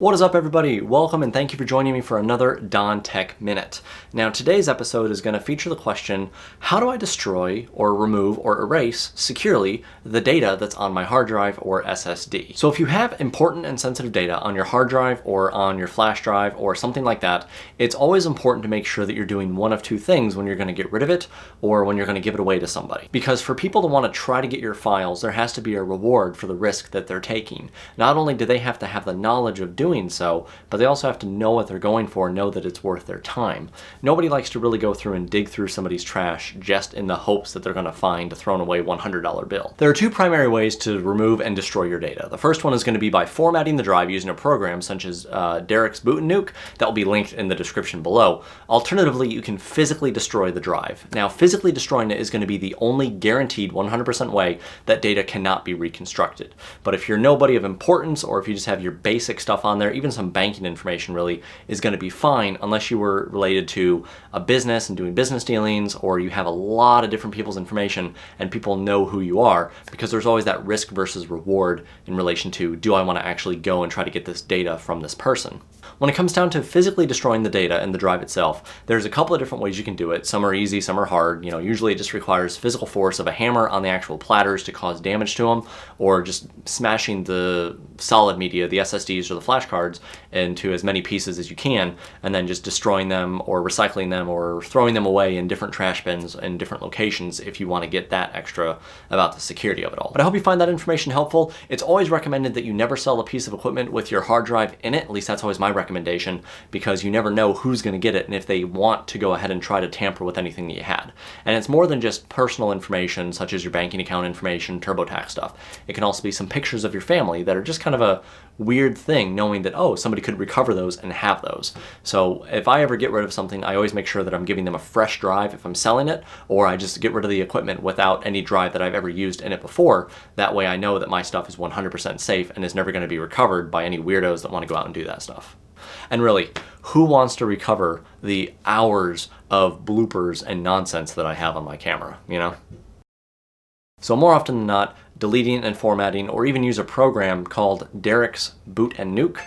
What is up, everybody? Welcome and thank you for joining me for another Don Tech Minute. Now, today's episode is going to feature the question, how do I destroy or remove or erase securely the data that's on my hard drive or SSD? So if you have important and sensitive data on your hard drive or on your flash drive or something like that, it's always important to make sure that you're doing one of two things when you're going to get rid of it or when you're going to give it away to somebody. Because for people to want to try to get your files, there has to be a reward for the risk that they're taking. Not only do they have to have the knowledge of doing so, but they also have to know what they're going for and know that it's worth their time. Nobody likes to really go through and dig through somebody's trash just in the hopes that they're going to find a thrown away $100 bill. There are two primary ways to remove and destroy your data. The first one is going to be by formatting the drive using a program such as Derek's Boot and Nuke that will be linked in the description below. Alternatively, you can physically destroy the drive. Now, physically destroying it is going to be the only guaranteed 100% way that data cannot be reconstructed. But if you're nobody of importance, or if you just have your basic stuff on there, even some banking information really is going to be fine unless you were related to a business and doing business dealings, or you have a lot of different people's information and people know who you are, because there's always that risk versus reward in relation to, do I want to actually go and try to get this data from this person? When it comes down to physically destroying the data and the drive itself, there's a couple of different ways you can do it. Some are easy, some are hard. Usually it just requires physical force of a hammer on the actual platters to cause damage to them, or just smashing the solid media, the SSDs or the flash cards, into as many pieces as you can, and then just destroying them or recycling them or throwing them away in different trash bins in different locations if you want to get that extra about the security of it all. But I hope you find that information helpful. It's always recommended that you never sell a piece of equipment with your hard drive in it. At least that's always my recommendation, because you never know who's going to get it and if they want to go ahead and try to tamper with anything that you had. And it's more than just personal information such as your banking account information, TurboTax stuff. It can also be some pictures of your family that are just kind of a weird thing, knowing that, oh, somebody could recover those and have those. So if I ever get rid of something, I always make sure that I'm giving them a fresh drive if I'm selling it, or I just get rid of the equipment without any drive that I've ever used in it before. That way I know that my stuff is 100% safe and is never going to be recovered by any weirdos that want to go out and do that stuff. And really, who wants to recover the hours of bloopers and nonsense that I have on my camera, So more often than not, deleting and formatting, or even use a program called Derek's Boot and Nuke,